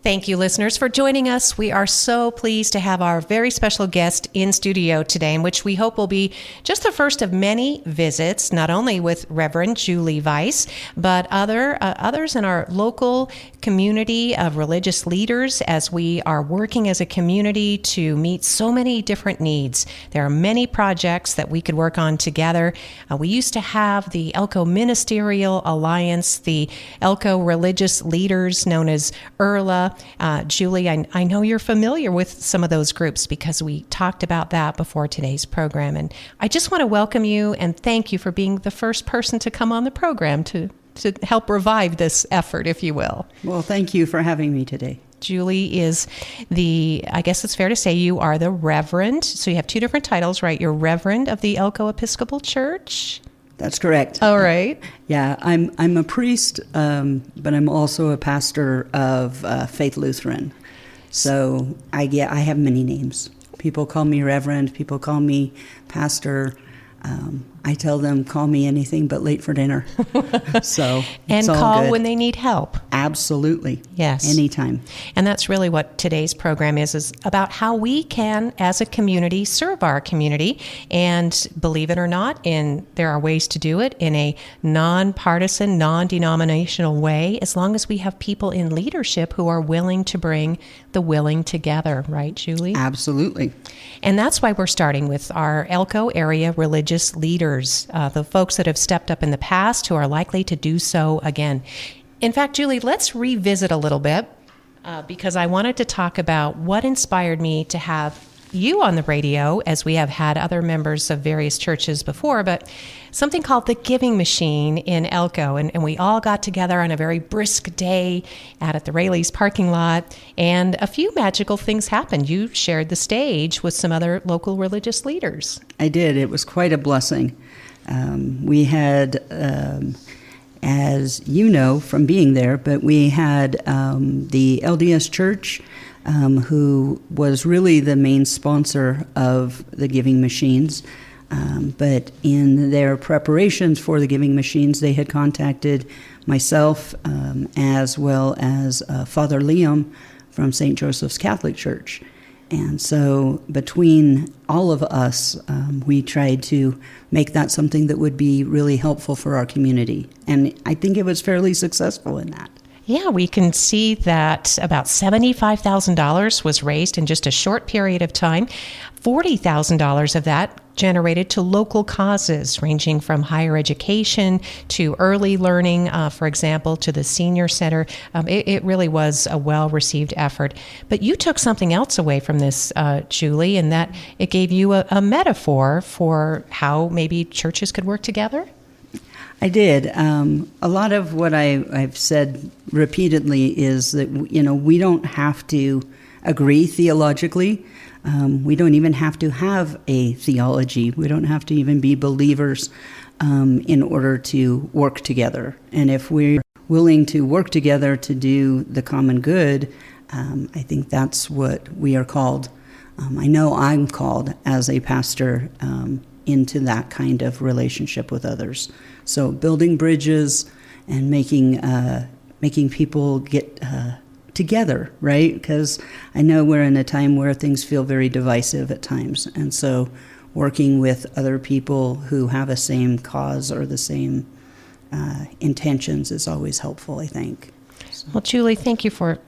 Thank you, listeners, for joining us. We are so pleased to have our very special guest in studio today, in which we hope will be just the first of many visits, not only with Reverend Julie Vice, but others in our local community of religious leaders as we are working as a community to meet so many different needs. There are many projects that we could work on together. We used to have the Elko Ministerial Alliance, the Elko Religious Leaders known as ERLA. Julie, I know you're familiar with some of those groups because we talked about that before today's program. And I just want to welcome you and thank you for being the first person to come on the program to help revive this effort, if you will. Well, thank you for having me today. Julie is I guess it's fair to say you are the Reverend. So you have two different titles, right? You're Reverend of the Elko Episcopal Church. That's correct. All right. Yeah, I'm a priest, but I'm also a pastor of Faith Lutheran. So I have many names. People call me Reverend. People call me Pastor. I tell them, call me anything but late for dinner. So and it's all call good. when they need help. Absolutely. Yes. Anytime. And that's really what today's program is about how we can, as a community, serve our community. And believe it or not, there are ways to do it in a nonpartisan, non-denominational way, as long as we have people in leadership who are willing to bring the willing together. Right, Julie? Absolutely. And that's why we're starting with our Elko Area religious leaders, the folks that have stepped up in the past who are likely to do so again. In fact, Julie, let's revisit a little bit because I wanted to talk about what inspired me to have you on the radio, as we have had other members of various churches before, but something called the Giving Machine in Elko. And we all got together on a very brisk day at the Rayleigh's parking lot, and a few magical things happened. You shared the stage with some other local religious leaders. I did. It was quite a blessing. We had, as you know from being there, but we had the LDS Church, who was really the main sponsor of the Giving Machines. But in their preparations for the Giving Machines, they had contacted myself as well as Father Liam from St. Joseph's Catholic Church. And so between all of us, we tried to make that something that would be really helpful for our community. And I think it was fairly successful in that. Yeah, we can see that about $75,000 was raised in just a short period of time. $40,000 of that generated to local causes, ranging from higher education to early learning, for example, to the senior center. It really was a well-received effort. But you took something else away from this, Julie, and that it gave you a metaphor for how maybe churches could work together? I did. A lot of what I've said repeatedly is that, we don't have to agree theologically. We don't even have to have a theology. We don't have to even be believers in order to work together. And if we're willing to work together to do the common good, I think that's what we are called. I know I'm called as a pastor into that kind of relationship with others. So building bridges and making people get together, right? Because I know we're in a time where things feel very divisive at times. And so working with other people who have a same cause or the same intentions is always helpful, I think. So. Well, Julie, thank you for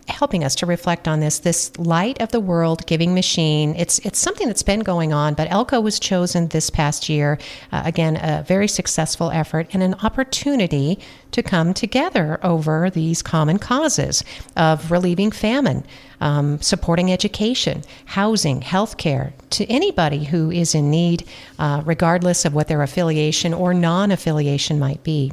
helping us to reflect on this Light of the World Giving Machine. It's something that's been going on, but Elko was chosen this past year, again, a very successful effort and an opportunity to come together over these common causes of relieving famine, supporting education, housing, healthcare, to anybody who is in need, regardless of what their affiliation or non-affiliation might be.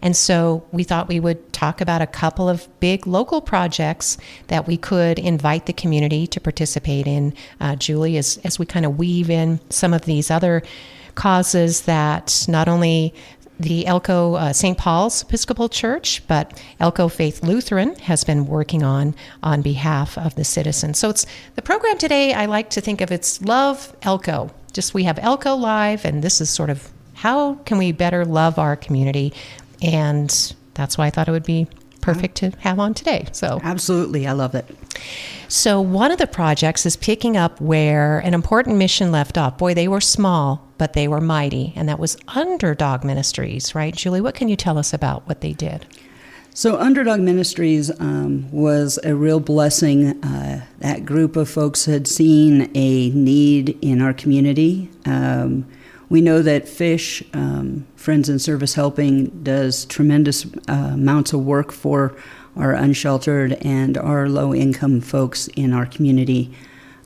And so we thought we would talk about a couple of big local projects that we could invite the community to participate in, Julie, as we kind of weave in some of these other causes that not only the Elko St. Paul's Episcopal Church, but Elko Faith Lutheran has been working on behalf of the citizens. So it's the program today, I like to think of it's Love Elko. Just we have Elko Live, and this is sort of how can we better love our community? And that's why I thought it would be perfect to have on today. So Absolutely, I love it. So one of the projects is picking up where an important mission left off. Boy, they were small, but they were mighty, and that was Underdog Ministries, right? Julie, what can you tell us about what they did? So Underdog Ministries was a real blessing. That group of folks had seen a need in our community. We know that FISH, Friends in Service Helping, does tremendous amounts of work for our unsheltered and our low-income folks in our community.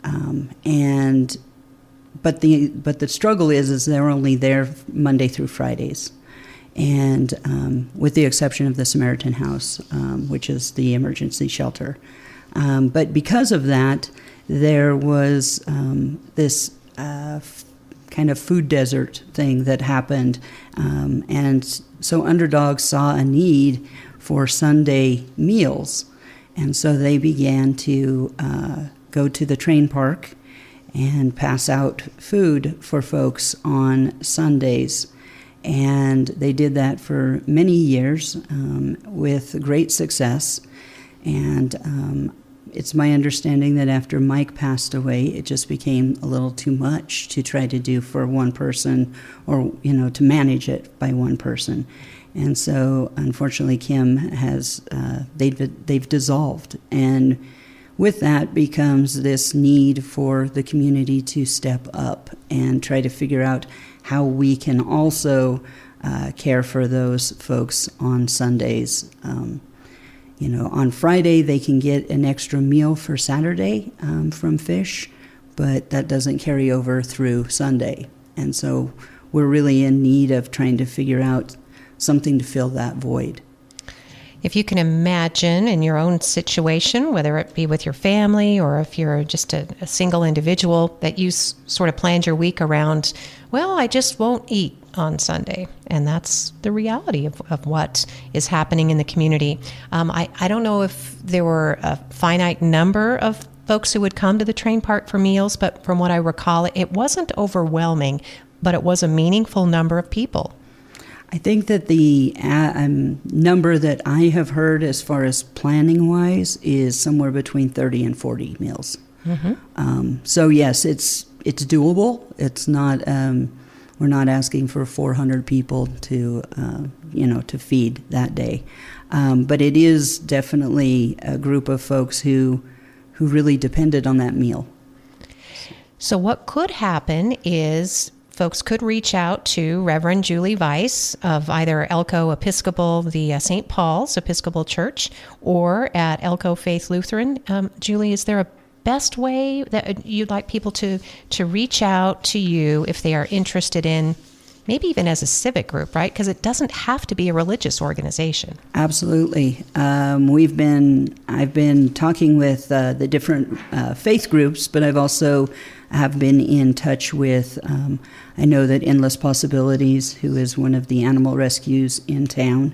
But the struggle is they're only there Monday through Fridays. And with the exception of the Samaritan House, which is the emergency shelter. But because of that, there was this kind of food desert thing that happened. And so Underdog saw a need for Sunday meals. And so they began to go to the train park and pass out food for folks on Sundays. And they did that for many years with great success. And it's my understanding that after Mike passed away, it just became a little too much to try to do for one person, or to manage it by one person. And so, unfortunately, Kim has they've dissolved, and with that becomes this need for the community to step up and try to figure out how we can also care for those folks on Sundays. On Friday, they can get an extra meal for Saturday from FISH, but that doesn't carry over through Sunday. And so we're really in need of trying to figure out something to fill that void. If you can imagine in your own situation, whether it be with your family or if you're just a single individual, that you sort of planned your week around, well, I just won't eat on Sunday. And that's the reality of what is happening in the community. I don't know if there were a finite number of folks who would come to the train park for meals, but from what I recall, it wasn't overwhelming, but it was a meaningful number of people. I think that the number that I have heard as far as planning-wise is somewhere between 30 and 40 meals. Mm-hmm. So yes, it's doable. It's not. We're not asking for 400 people to feed that day, but it is definitely a group of folks who really depended on that meal. So what could happen is folks could reach out to Reverend Julie Vice of either Elko Episcopal, the St. Paul's Episcopal Church, or at Elko Faith Lutheran. Julie, is there a best way that you'd like people to reach out to you if they are interested in, maybe even as a civic group, right? Because it doesn't have to be a religious organization. Absolutely. I've been talking with the different faith groups, but I've also have been in touch with, I know that Endless Possibilities, who is one of the animal rescues in town,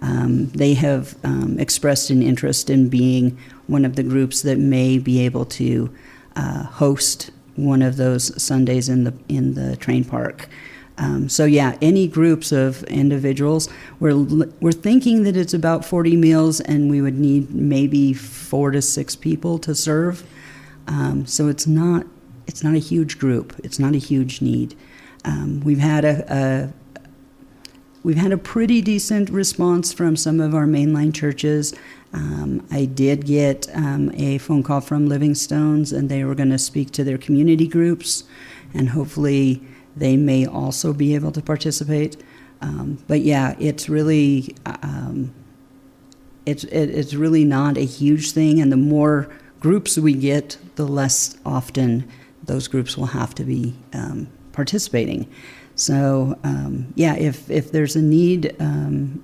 they have expressed an interest in being one of the groups that may be able to host one of those Sundays in the train park. So yeah, any groups of individuals. We're thinking that it's about 40 meals, and we would need maybe 4 to 6 people to serve. So it's not a huge group. It's not a huge need. We've had a pretty decent response from some of our mainline churches. I did get a phone call from Livingstone's, and they were going to speak to their community groups, and hopefully they may also be able to participate. But yeah, it's really it's really not a huge thing, and the more groups we get, the less often those groups will have to be participating. So yeah, if there's a need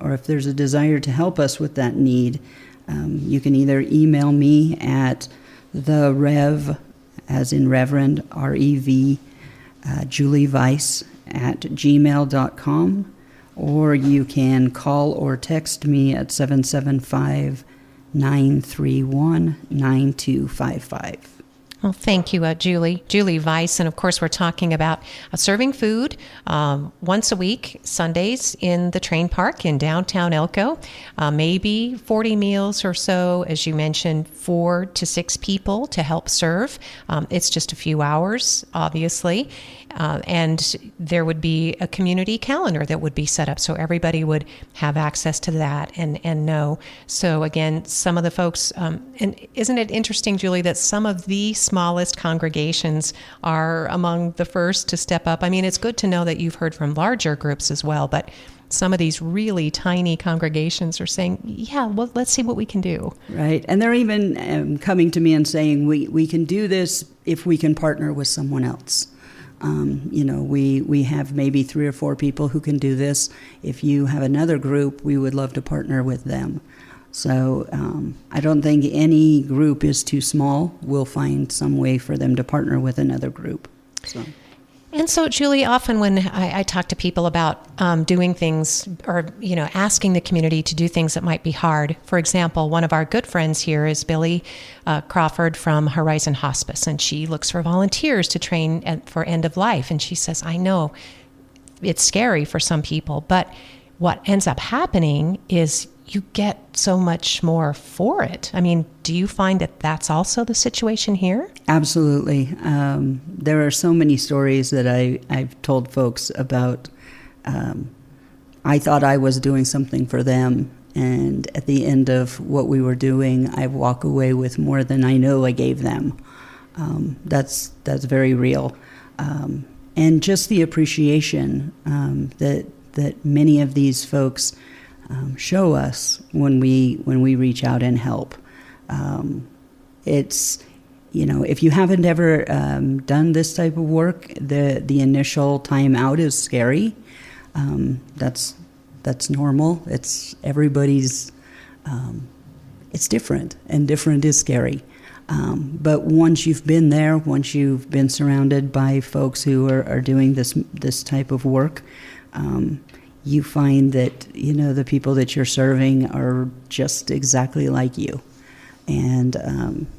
or if there's a desire to help us with that need, you can either email me at TheRev, as in Reverend, REV, Julie Vice at gmail.com, or you can call or text me at 775-931-9255. Well, thank you, Julie Vice. And of course, we're talking about serving food once a week, Sundays, in the train park in downtown Elko. Maybe 40 meals or so, as you mentioned, 4 to 6 people to help serve. It's just a few hours, obviously. And there would be a community calendar that would be set up so everybody would have access to that and know. So again, some of the folks, and isn't it interesting, Julie, that some of the smallest congregations are among the first to step up? I mean, it's good to know that you've heard from larger groups as well, but some of these really tiny congregations are saying, yeah, well, let's see what we can do. Right. And they're even coming to me and saying, we can do this if we can partner with someone else. We have maybe 3 or 4 people who can do this. If you have another group, we would love to partner with them. So I don't think any group is too small. We'll find some way for them to partner with another group. And so, Julie, often when I talk to people about doing things or, asking the community to do things that might be hard. For example, one of our good friends here is Billy Crawford from Horizon Hospice, and she looks for volunteers to train for end of life. And she says, I know it's scary for some people, but what ends up happening is you get so much more for it. I mean, do you find that that's also the situation here? Absolutely. There are so many stories that I've told folks about. I thought I was doing something for them, and at the end of what we were doing, I walk away with more than I know I gave them. That's very real. And just the appreciation that many of these folks show us when we reach out and help. It's, if you haven't ever done this type of work, the initial time out is scary. That's normal. It's everybody's. It's different, and different is scary. But once you've been there, once you've been surrounded by folks who are doing this type of work, you find that, the people that you're serving are just exactly like you. And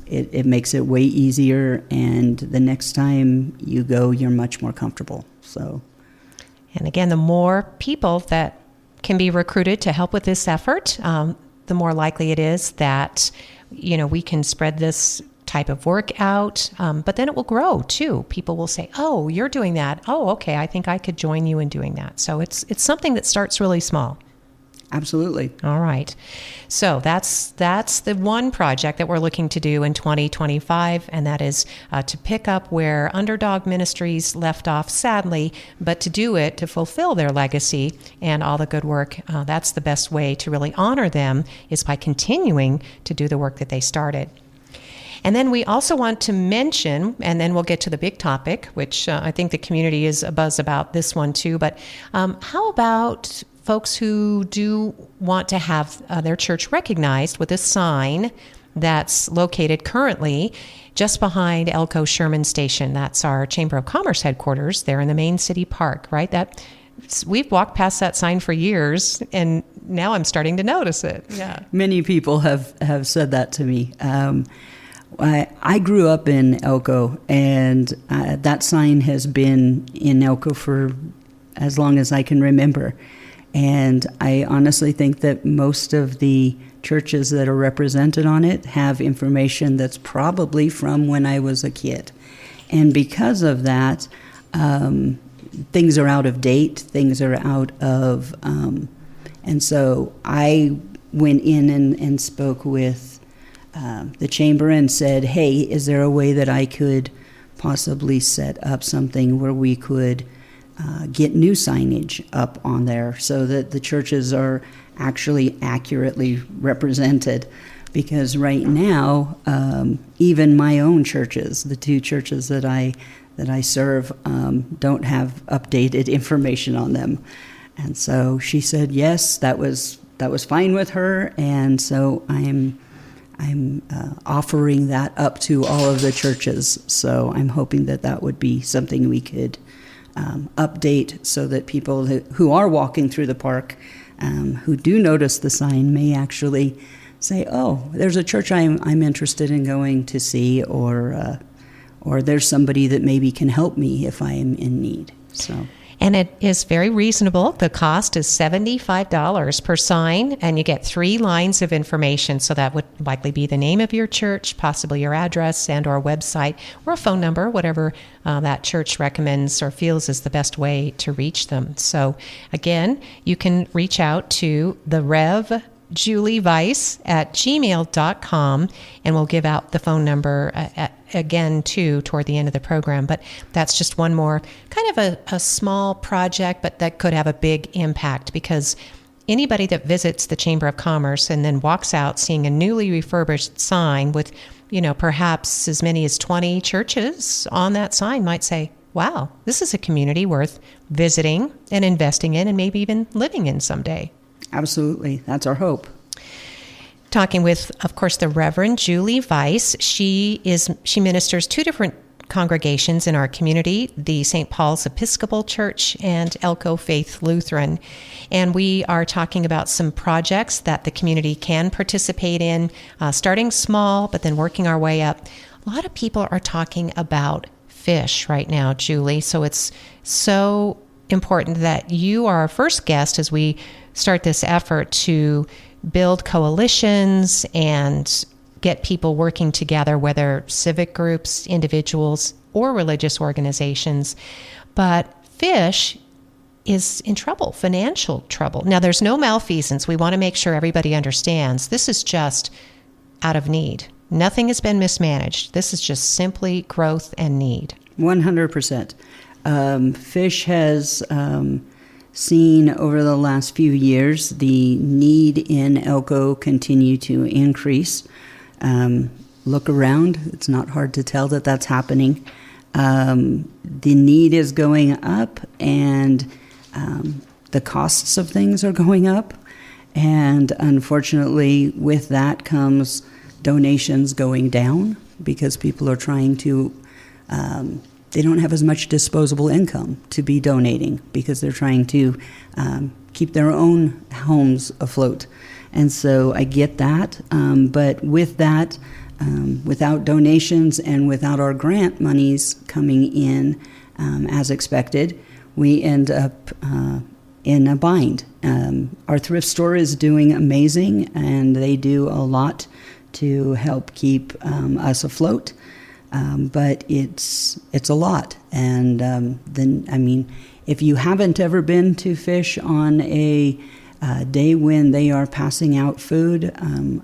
it makes it way easier, and the next time you go, you're much more comfortable. And again, the more people that can be recruited to help with this effort, the more likely it is that, we can spread this type of work out, but then it will grow too. People will say, oh, you're doing that. Oh, okay, I think I could join you in doing that. So it's something that starts really small. Absolutely. All right. So that's the one project that we're looking to do in 2025, and that is to pick up where Underdog Ministries left off, sadly, but to do it to fulfill their legacy and all the good work. That's the best way to really honor them, is by continuing to do the work that they started. And then we also want to mention, and then we'll get to the big topic, which I think the community is abuzz about this one too, but how about folks who do want to have their church recognized with a sign that's located currently just behind Elko Sherman Station? That's our Chamber of Commerce headquarters there in the main city park, right? We've walked past that sign for years, and now I'm starting to notice it. Yeah. Many people have said that to me. I grew up in Elko, and that sign has been in Elko for as long as I can remember. And I honestly think that most of the churches that are represented on it have information that's probably from when I was a kid. And because of that, things are out of date, things are out of... and so I went in and spoke with the chamber and said, hey, is there a way that I could possibly set up something where we could get new signage up on there so that the churches are actually accurately represented? Because right now, even my own churches, the 2 churches that I serve, don't have updated information on them. And so she said yes, that was fine with her, and so I'm offering that up to all of the churches. So I'm hoping that would be something we could update so that people who are walking through the park, who do notice the sign, may actually say, oh, there's a church I'm interested in going to see, or or there's somebody that maybe can help me if I am in need. So. And it is very reasonable. The cost is $75 per sign, and you get 3 lines of information. So that would likely be the name of your church, possibly your address and or website, or a phone number, whatever that church recommends or feels is the best way to reach them. So again, you can reach out to TheRevJulieVice at gmail.com, and we'll give out the phone number again, too, toward the end of the program. But that's just one more kind of a small project, but that could have a big impact, because anybody that visits the Chamber of Commerce and then walks out seeing a newly refurbished sign with, perhaps as many as 20 churches on that sign might say, wow, this is a community worth visiting and investing in and maybe even living in someday. Absolutely. That's our hope. Talking with, of course, the Reverend Julie Vice. She ministers 2 different congregations in our community, the St. Paul's Episcopal Church and Elko Faith Lutheran. And we are talking about some projects that the community can participate in, starting small, but then working our way up. A lot of people are talking about fish right now, Julie. So it's so important that you are our first guest as we start this effort to build coalitions and get people working together, whether civic groups, individuals, or religious organizations. But fish is in trouble, financial trouble. Now, there's no malfeasance. We want to make sure everybody understands this is just out of need. Nothing has been mismanaged. This is just simply growth and need. 100%. Fish has seen over the last few years the need in Elko continue to increase. Look around. It's not hard to tell that that's happening. The need is going up, and the costs of things are going up. And unfortunately, with that comes donations going down, because people are trying to, they don't have as much disposable income to be donating, because they're trying to keep their own homes afloat. And so I get that. But with that, without donations and without our grant monies coming in as expected, we end up in a bind. Our thrift store is doing amazing, and they do a lot to help keep us afloat. But it's a lot. And then, I mean, if you haven't ever been to fish on a day when they are passing out food,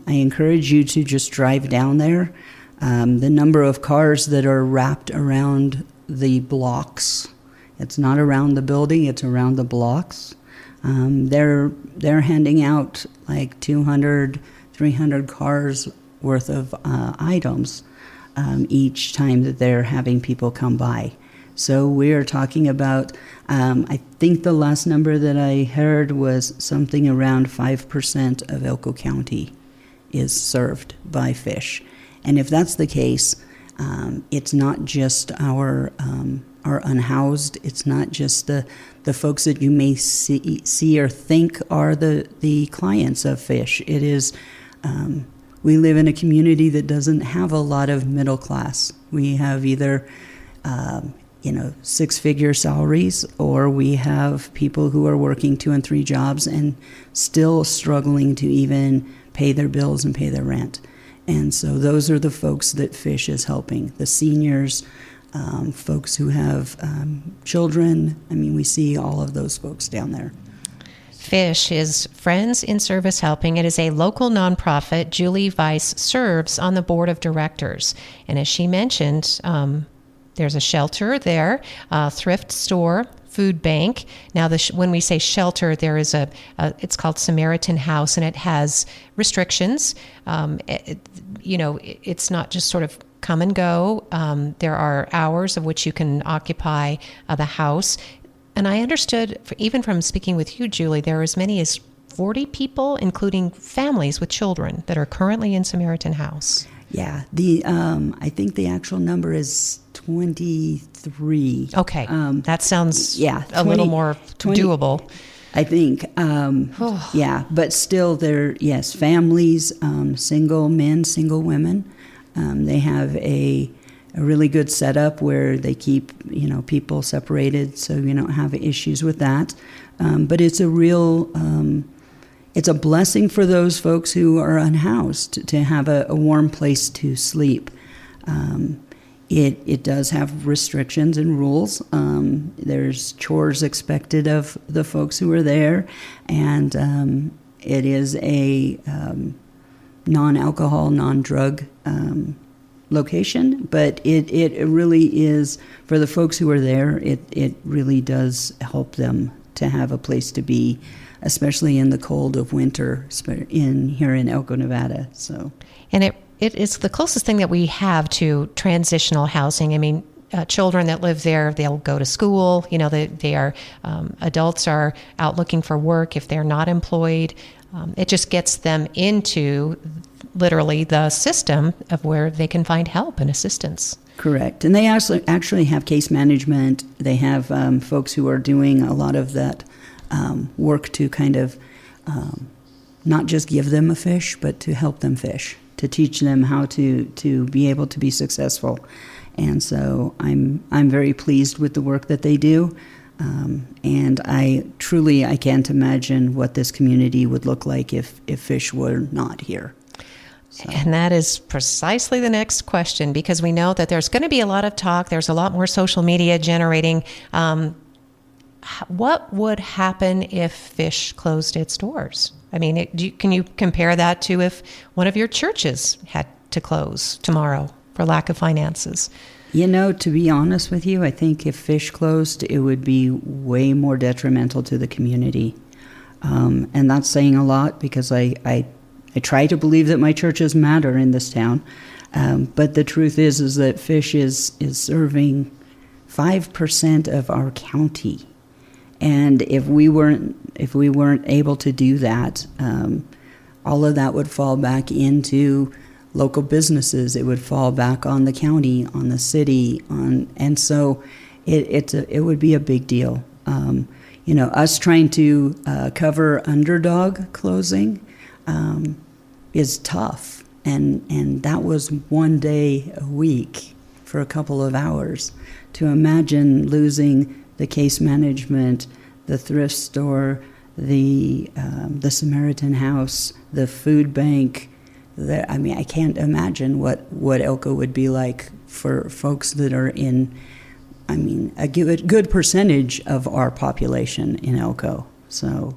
I encourage you to just drive down there. The number of cars that are wrapped around the blocks, it's not around the building, it's around the blocks. They're handing out like 200, 300 cars worth of items each time that they're having people come by. So we're talking about, I think the last number that I heard was something around 5% of Elko County is served by fish. And if that's the case, it's not just our unhoused, it's not just the folks that you may see or think are the clients of fish. It is, we live in a community that doesn't have a lot of middle class. We have either, 6-figure salaries, or we have people who are working 2 and 3 jobs and still struggling to even pay their bills and pay their rent. And so those are the folks that fish is helping. The seniors, folks who have children. I mean, we see all of those folks down there. FISH is Friends in Service Helping. It is a local nonprofit. Julie Vice serves on the board of directors. And as she mentioned, there's a shelter there, a thrift store, food bank. Now, when we say shelter, there is it's called Samaritan House, and it has restrictions. It's not just sort of come and go. There are hours of which you can occupy the house. And I understood, even from speaking with you, Julie, there are as many as 40 people, including families with children, that are currently in Samaritan House. Yeah, I think the actual number is 23. Okay, that sounds a 20, little more 20, doable. I think, yeah, but still there, yes, families, single men, single women. They have a really good setup where they keep, people separated so you don't have issues with that. But it's a real, it's a blessing for those folks who are unhoused to have a warm place to sleep. It does have restrictions and rules. There's chores expected of the folks who are there, and it is a non-alcohol, non-drug location, but it really is, for the folks who are there, it really does help them to have a place to be, especially in the cold of winter here in Elko, Nevada. So, and it is the closest thing that we have to transitional housing. I mean, children that live there, they'll go to school. They are adults are out looking for work if they're not employed. It just gets them into literally the system of where they can find help and assistance. Correct. And they actually have case management. They have folks who are doing a lot of that work to kind of not just give them a fish, but to help them fish, to teach them how to be able to be successful. And so I'm very pleased with the work that they do. And I can't imagine what this community would look like if fish were not here. So. And that is precisely the next question, because we know that there's going to be a lot of talk. There's a lot more social media generating. What would happen if Fish closed its doors? I mean, can you compare that to if one of your churches had to close tomorrow for lack of finances? To be honest with you, I think if Fish closed, it would be way more detrimental to the community. And that's saying a lot, because I try to believe that my churches matter in this town. But the truth is that Fish is serving 5% of our county. And if we weren't able to do that, all of that would fall back into local businesses. It would fall back on the county, on the city, and so it would be a big deal. Us trying to cover Underdog closing is tough, and that was one day a week for a couple of hours. To imagine losing the case management, the thrift store, the Samaritan House, the food bank. I can't imagine what Elko would be like for folks that are in, a good percentage of our population in Elko. So,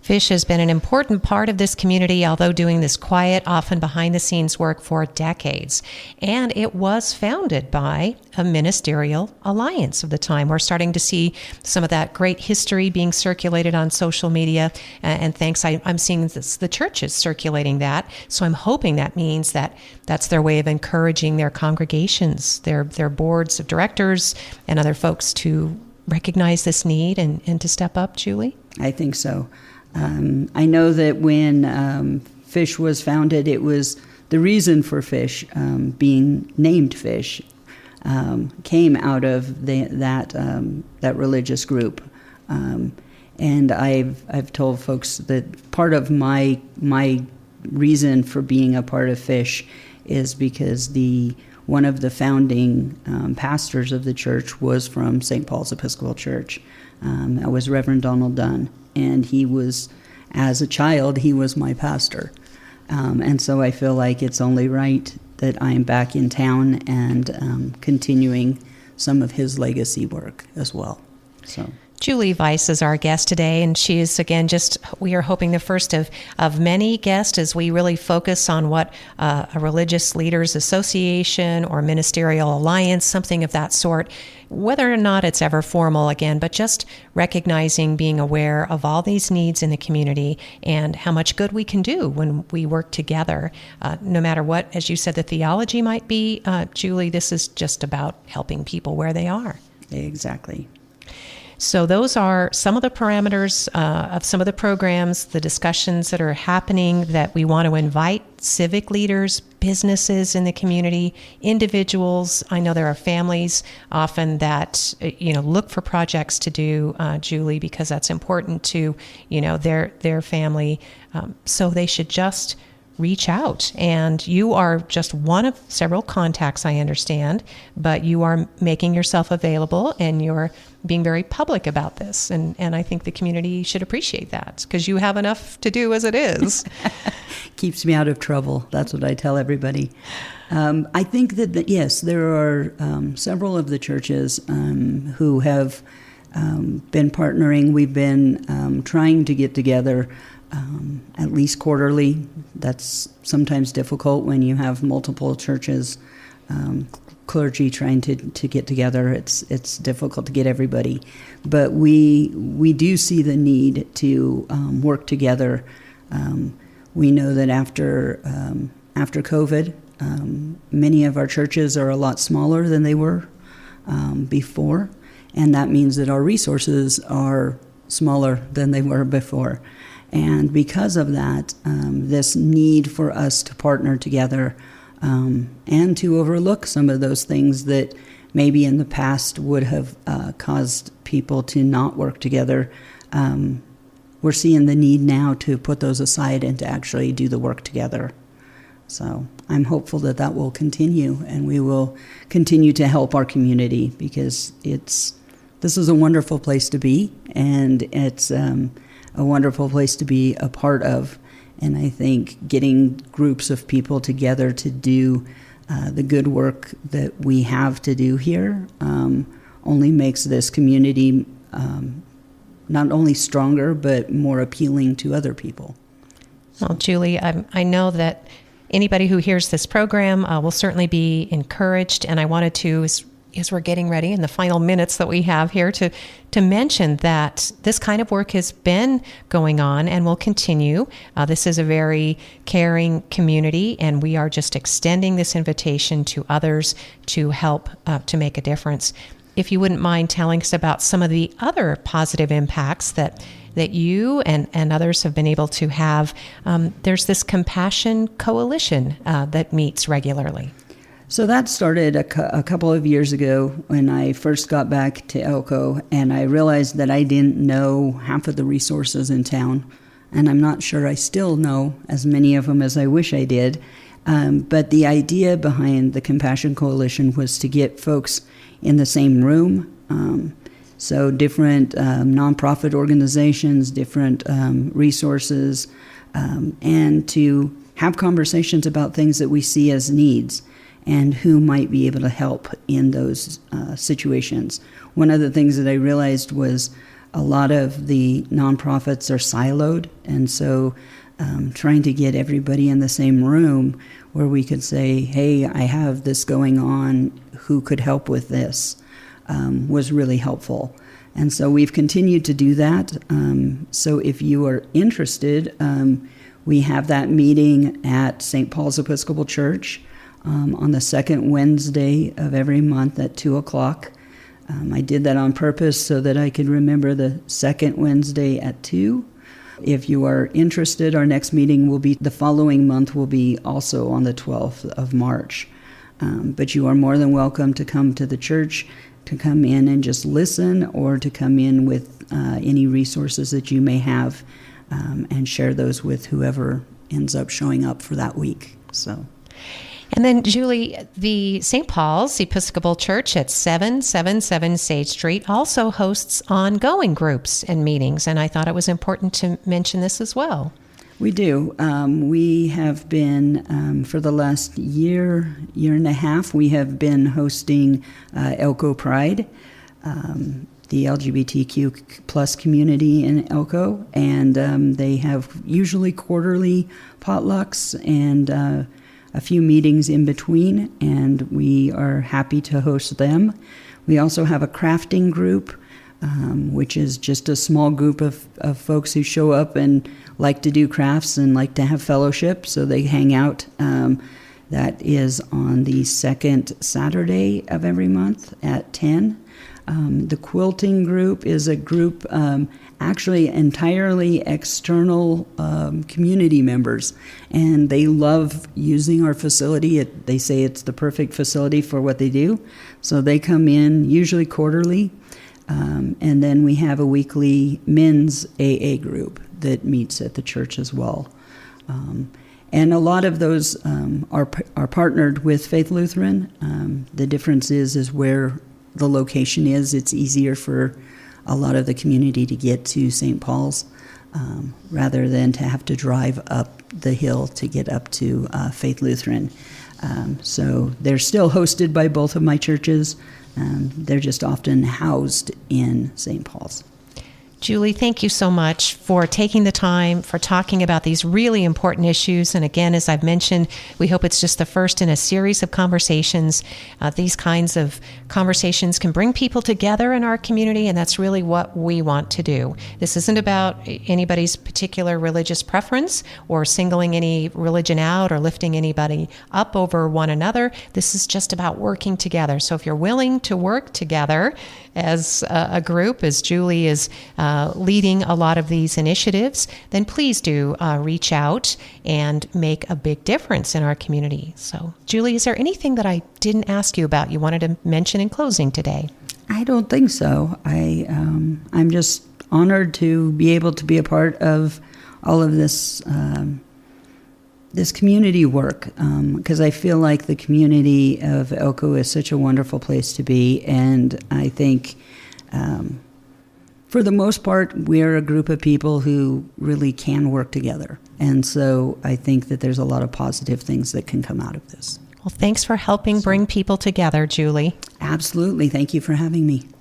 Fish has been an important part of this community, although doing this quiet, often behind-the-scenes work for decades. And it was founded by a ministerial alliance of the time. We're starting to see some of that great history being circulated on social media. And thanks, I'm seeing the churches circulating that. So I'm hoping that means that that's their way of encouraging their congregations, their boards of directors, and other folks to recognize this need and to step up, Julie? I think so. I know that when Fish was founded, it was the reason for Fish being named Fish came out of that religious group, and I've told folks that part of my reason for being a part of Fish is because one of the founding pastors of the church was from St. Paul's Episcopal Church. That was Reverend Donald Dunn. And he was, as a child, he was my pastor. And so I feel like it's only right that I'm back in town and continuing some of his legacy work as well. So Julie Vice is our guest today, and she is, again, we are hoping the first of many guests as we really focus on what a religious leaders association or ministerial alliance, something of that sort, whether or not it's ever formal again, but just recognizing, being aware of all these needs in the community and how much good we can do when we work together. No matter what, as you said, the theology might be, Julie, this is just about helping people where they are. Exactly. So those are some of the parameters of some of the programs, the discussions that are happening that we want to invite civic leaders, businesses in the community, individuals. I know there are families often that, look for projects to do, Julie, because that's important to, their family. So they should just reach out. And you are just one of several contacts, I understand, but you are making yourself available and you're being very public about this. And I think the community should appreciate that because you have enough to do as it is. Keeps me out of trouble. That's what I tell everybody. I think that, yes, there are several of the churches who have been partnering. We've been trying to get together at least quarterly. That's sometimes difficult when you have multiple churches, clergy trying to get together. It's difficult to get everybody. But we do see the need to work together. We know that after COVID, many of our churches are a lot smaller than they were before, and that means that our resources are smaller than they were before. And because of that, this need for us to partner together and to overlook some of those things that maybe in the past would have caused people to not work together, we're seeing the need now to put those aside and to actually do the work together. So I'm hopeful that that will continue, and we will continue to help our community because this is a wonderful place to be, and it's a wonderful place to be a part of. And I think getting groups of people together to do the good work that we have to do here only makes this community not only stronger, but more appealing to other people. Well, Julie, I know that anybody who hears this program will certainly be encouraged, and I wanted to, as we're getting ready in the final minutes that we have here, to mention that this kind of work has been going on and will continue. This is a very caring community, and we are just extending this invitation to others to help to make a difference. If you wouldn't mind telling us about some of the other positive impacts that you and others have been able to have. There's this Compassion Coalition that meets regularly. So that started a couple of years ago when I first got back to Elko, and I realized that I didn't know half of the resources in town, and I'm not sure I still know as many of them as I wish I did. But the idea behind the Compassion Coalition was to get folks in the same room. So different nonprofit organizations, different resources, and to have conversations about things that we see as needs and who might be able to help in those situations. One of the things that I realized was a lot of the nonprofits are siloed, and so trying to get everybody in the same room where we could say, hey, I have this going on, who could help with this, was really helpful. And so we've continued to do that. So if you are interested, we have that meeting at St. Paul's Episcopal Church on the second Wednesday of every month at 2:00. I did that on purpose so that I could remember the second Wednesday at 2:00. If you are interested, our next meeting will be the following month, will be also on the 12th of March. But you are more than welcome to come to the church, to come in and just listen, or to come in with any resources that you may have and share those with whoever ends up showing up for that week. So. And then, Julie, the St. Paul's Episcopal Church at 777 Sage Street also hosts ongoing groups and meetings, and I thought it was important to mention this as well. We do. We have been, for the last year and a half, we have been hosting Elko Pride, the LGBTQ plus community in Elko, and they have usually quarterly potlucks and a few meetings in between, and we are happy to host them. We also have a crafting group, which is just a small group of folks who show up and like to do crafts and like to have fellowship, so they hang out. That is on the second Saturday of every month at 10. The quilting group is a group actually entirely external community members, and they love using our facility. They say it's the perfect facility for what they do. So they come in usually quarterly, and then we have a weekly men's AA group that meets at the church as well. And a lot of those are partnered with Faith Lutheran. The difference is where the location is. It's easier for a lot of the community to get to St. Paul's rather than to have to drive up the hill to get up to Faith Lutheran. So they're still hosted by both of my churches. They're just often housed in St. Paul's. Julie, thank you so much for taking the time, for talking about these really important issues. And again, as I've mentioned, we hope it's just the first in a series of conversations. These kinds of conversations can bring people together in our community, and that's really what we want to do. This isn't about anybody's particular religious preference or singling any religion out or lifting anybody up over one another. This is just about working together. So if you're willing to work together as a group, as Julie is leading a lot of these initiatives, then please do reach out and make a big difference in our community. So, Julie, is there anything that I didn't ask you about you wanted to mention in closing today? I don't think so. I'm just honored to be able to be a part of all of this this community work, because I feel like the community of Elko is such a wonderful place to be, and I think for the most part, we're a group of people who really can work together. And so I think that there's a lot of positive things that can come out of this. Well, thanks for helping bring people together, Julie. Absolutely. Thank you for having me.